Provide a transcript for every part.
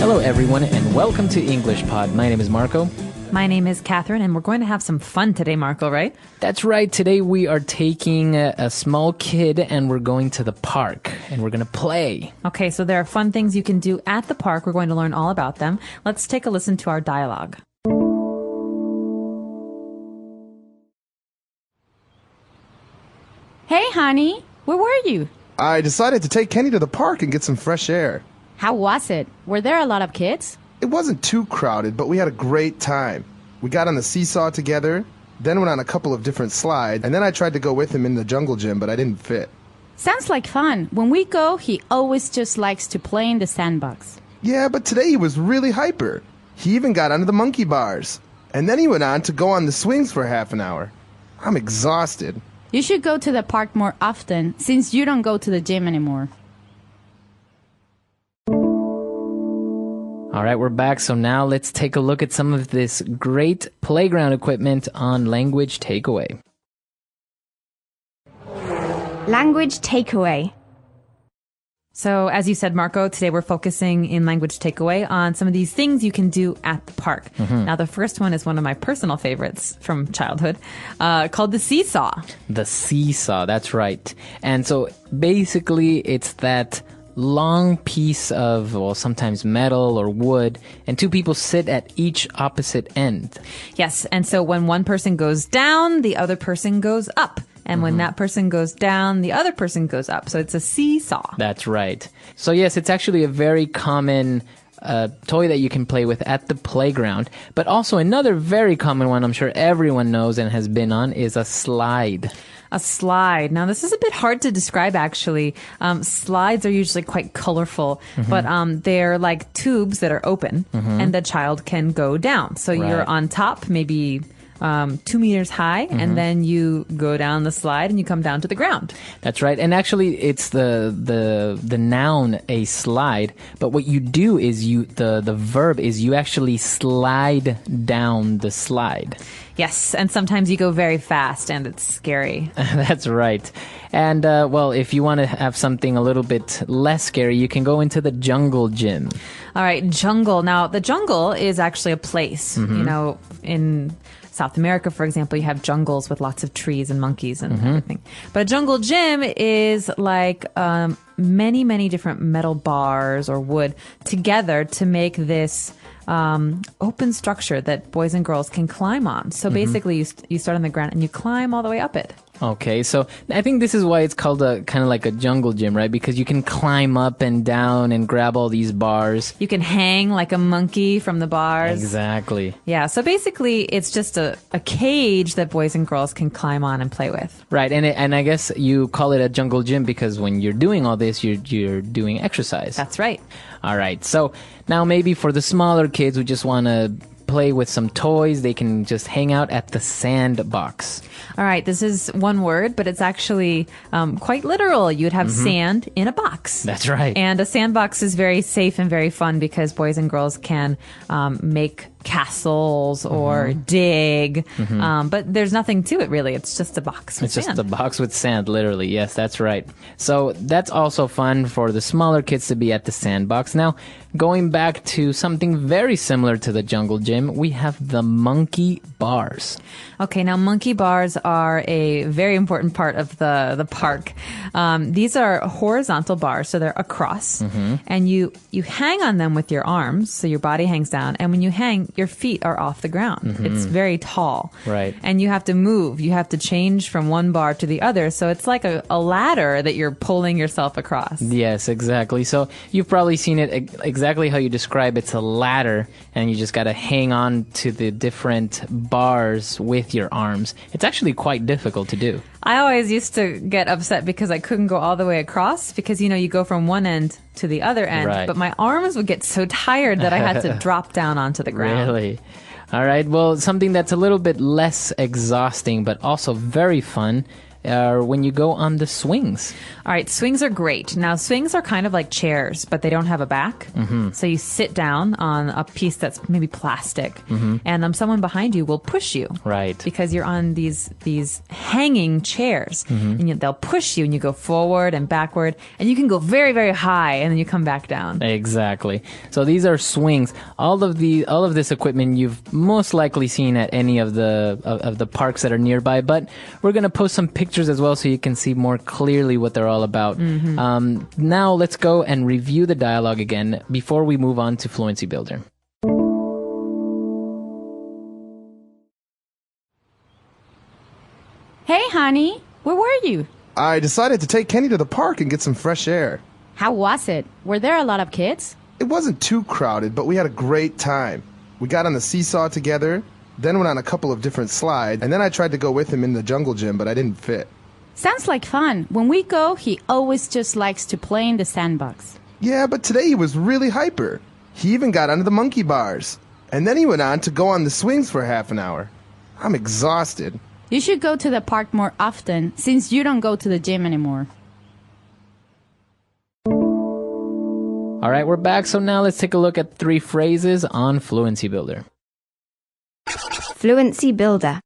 Hello, everyone, and welcome to English Pod. My name is Marco. My name is Catherine, and we're going to have some fun today, Marco, right? That's right. Today we are taking a small kid and we're going to the park and we're going to play. Okay, so there are fun things you can do at the park. We're going to learn all about them. Let's take a listen to our dialogue. Hey, honey, where were you? I decided to take Kenny to the park and get some fresh air. How was it? Were there a lot of kids? It wasn't too crowded, but we had a great time. We got on the seesaw together, then went on a couple of different slides, and then I tried to go with him in the jungle gym, but I didn't fit. Sounds like fun. When we go, he always just likes to play in the sandbox. Yeah, but today he was really hyper. He even got onto the monkey bars. And then he went on to go on the swings for half an hour. I'm exhausted. You should go to the park more often, since you don't go to the gym anymore. All right, we're back. So now let's take a look at some of this great playground equipment on Language Takeaway. Language takeaway. So, as you said, Marco, today we're focusing in Language Takeaway on some of these things you can do at the park. Now, the first one is one of my personal favorites from childhood, called the seesaw. The seesaw, that's right. And so basically it's that long piece of, well, sometimes metal or wood, and two people sit at each opposite end. Yes, and so when one person goes down, the other person goes up. And when that person goes down, the other person goes up. So it's a seesaw. That's right. So yes, it's actually a very common toy that you can play with at the playground. But also another very common one I'm sure everyone knows and has been on is a slide. A slide. Now, this is a bit hard to describe, actually. Slides are usually quite colorful, but they're like tubes that are open, and the child can go down. So Right. you're on top, maybe 2 meters high, and then you go down the slide and you come down to the ground. That's right. And actually it's the noun a slide, but what you do is the verb is you actually slide down the slide. Yes, and sometimes you go very fast and it's scary. That's right. And well, if you want to have something a little bit less scary, you can go into the jungle gym. All right, jungle. Now, the jungle is actually a place, you know, in South America, for example, you have jungles with lots of trees and monkeys and everything. But a jungle gym is like many, many different metal bars or wood together to make this open structure that boys and girls can climb on. So basically, you start on the ground and you climb all the way up it. Okay, so I think this is why it's called kind of like a jungle gym, right? Because you can climb up and down and grab all these bars. You can hang like a monkey from the bars. Exactly. Yeah, so basically it's just a cage that boys and girls can climb on and play with. Right, and I guess you call it a jungle gym because when you're doing all this, you're doing exercise. That's right. All right, so now maybe for the smaller kids who just want to play with some toys, they can just hang out at the sandbox. All right, this is one word, but it's actually quite literal. You'd have sand in a box. That's right. And a sandbox is very safe and very fun because boys and girls can make castles or dig, but there's nothing to it really. It's just a box with It's sand. just a box with sand, literally. Yes, that's right. So that's also fun for the smaller kids to be at the sandbox. Now, going back to something very similar to the jungle gym, we have the monkey bars. Okay, now monkey bars are a very important part of the park. These are horizontal bars, so they're across, and you hang on them with your arms, so your body hangs down, and when you hang, your feet are off the ground. It's very tall. Right. And you have to move. You have to change from one bar to the other, so it's like a ladder that you're pulling yourself across. Yes, exactly. So you've probably seen it exactly how you describe. It's a ladder, and you just got to hang on to the different bars with your arms. It's actually quite difficult to do. I always used to get upset because I couldn't go all the way across because, you know, you go from one end to the other end, Right. but my arms would get so tired that I had to drop down onto the ground. Really? All right. Well, something that's a little bit less exhausting, but also very fun are when you go on the swings. All right, swings are great. Now, swings are kind of like chairs, but they don't have a back. So you sit down on a piece that's maybe plastic, and someone behind you will push you. Right. Because you're on these hanging chairs, and they'll push you, and you go forward and backward, and you can go very, very high, and then you come back down. Exactly. So these are swings. All of this equipment you've most likely seen at any of the parks that are nearby, but we're going to post some pictures as well so you can see more clearly what they're all about. Now let's go and review the dialogue again before we move on to Fluency Builder. Hey, honey, where were you? I decided to take Kenny to the park and get some fresh air. How was it? Were there a lot of kids? It wasn't too crowded, but we had a great time. We got on the seesaw together, then went on a couple of different slides, and then I tried to go with him in the jungle gym, but I didn't fit. Sounds like fun. When we go, he always just likes to play in the sandbox. Yeah, but today he was really hyper. He even got onto the monkey bars. And then he went on to go on the swings for half an hour. I'm exhausted. You should go to the park more often, since you don't go to the gym anymore. All right, we're back. So now let's take a look at 3 phrases on Fluency Builder. Fluency Builder.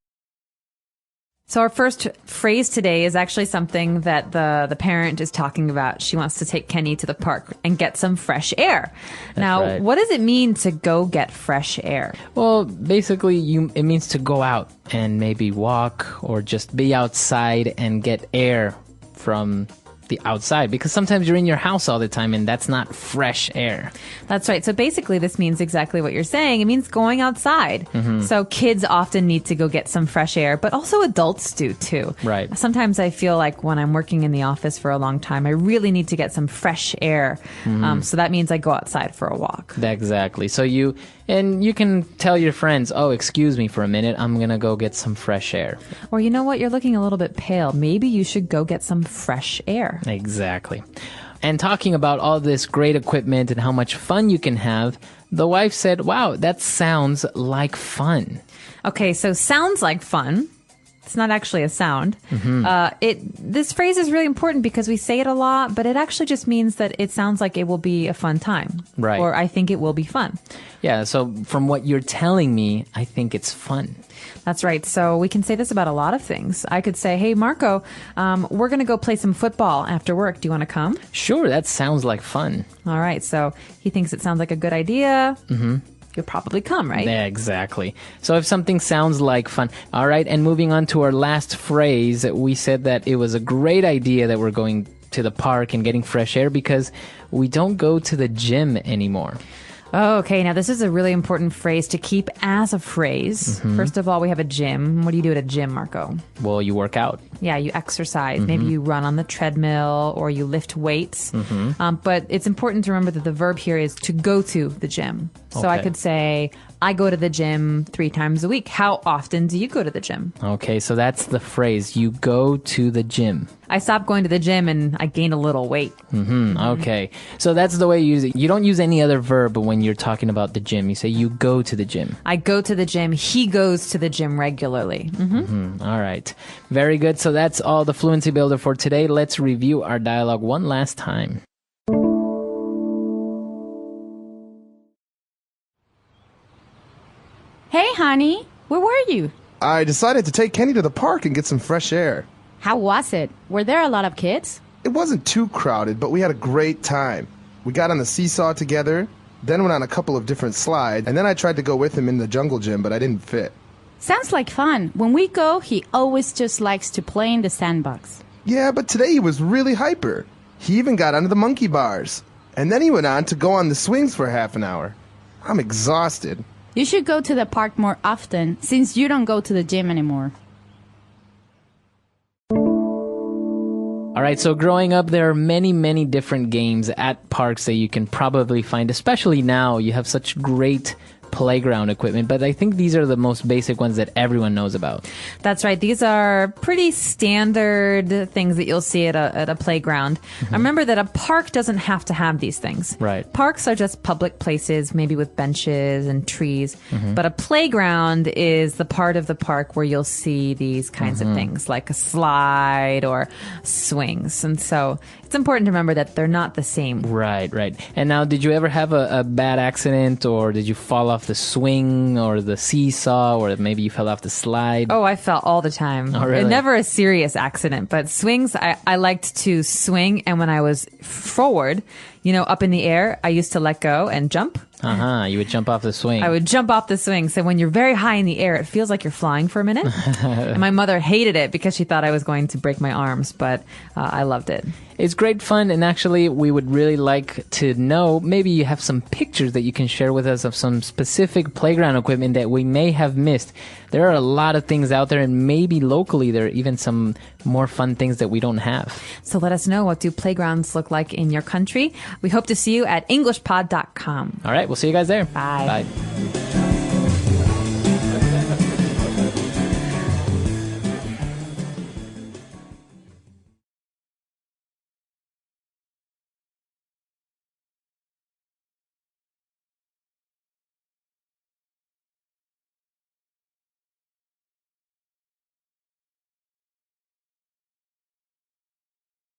So our first phrase today is actually something that the parent is talking about. She wants to take Kenny to the park and get some fresh air. Now, right. What does it mean to go get fresh air? Well, basically, it means to go out and maybe walk or just be outside and get air from the outside, because sometimes you're in your house all the time and that's not fresh air. That's right. So basically this means exactly what you're saying. It means going outside. So kids often need to go get some fresh air, but also adults do too. Right. Sometimes I feel like when I'm working in the office for a long time, I really need to get some fresh air. So that means I go outside for a walk. Exactly. So you can tell your friends, oh, excuse me for a minute, I'm going to go get some fresh air. Or you know what? You're looking a little bit pale. Maybe you should go get some fresh air. Exactly. And talking about all this great equipment and how much fun you can have, the wife said, wow, that sounds like fun. Okay, so sounds like fun. It's not actually a sound. This phrase is really important because we say it a lot, but it actually just means that it sounds like it will be a fun time. Right. Or I think it will be fun. Yeah, so from what you're telling me, I think it's fun. That's right. So we can say this about a lot of things. I could say, hey, Marco, we're going to go play some football after work. Do you want to come? Sure, that sounds like fun. All right. So he thinks it sounds like a good idea. You'll probably come, right? Yeah, exactly. So if something sounds like fun. All right, and moving on to our last phrase, we said that it was a great idea that we're going to the park and getting fresh air because we don't go to the gym anymore. Oh, okay. Now, this is a really important phrase to keep as a phrase. First of all, we have a gym. What do you do at a gym, Marco? Well, you work out. Yeah, you exercise. Maybe you run on the treadmill or you lift weights. But it's important to remember that the verb here is to go to the gym. So I Okay. could say, I go to the gym 3 times a week. How often do you go to the gym? Okay, so that's the phrase. You go to the gym. I stopped going to the gym and I gained a little weight. Okay, so that's the way you use it. You don't use any other verb when you're talking about the gym. You say you go to the gym. I go to the gym. He goes to the gym regularly. All right. Very good. So that's all the Fluency Builder for today. Let's review our dialogue one last time. Hey, honey, where were you? I decided to take Kenny to the park and get some fresh air. How was it? Were there a lot of kids? It wasn't too crowded, but we had a great time. We got on the seesaw together, then went on a couple of different slides, and then I tried to go with him in the jungle gym, but I didn't fit. Sounds like fun. When we go, he always just likes to play in the sandbox. Yeah, but today he was really hyper. He even got onto the monkey bars. And then he went on to go on the swings for half an hour. I'm exhausted. You should go to the park more often, since you don't go to the gym anymore. All right, so growing up, there are many, many different games at parks that you can probably find, especially now. You have such great playground equipment, but I think these are the most basic ones that everyone knows about. That's right. These are pretty standard things that you'll see at a playground. I remember that a park doesn't have to have these things. Right. Parks are just public places, maybe with benches and trees. But a playground is the part of the park where you'll see these kinds of things, like a slide or swings. And so it's important to remember that they're not the same. Right. And now, did you ever have a bad accident, or did you fall off the swing or the seesaw, or maybe you fell off the slide? Oh, I fell all the time. Oh, really? Never a serious accident, but swings, I liked to swing. And when I was forward, up in the air, I used to let go and jump. You would jump off the swing. I would jump off the swing. So when you're very high in the air, it feels like you're flying for a minute. And my mother hated it because she thought I was going to break my arms, but I loved it. It's great fun, and actually we would really like to know, maybe you have some pictures that you can share with us of some specific playground equipment that we may have missed. There are a lot of things out there, and maybe locally there are even some more fun things that we don't have. So let us know, what do playgrounds look like in your country? We hope to see you at EnglishPod.com. All right, we'll see you guys there. Bye. Bye.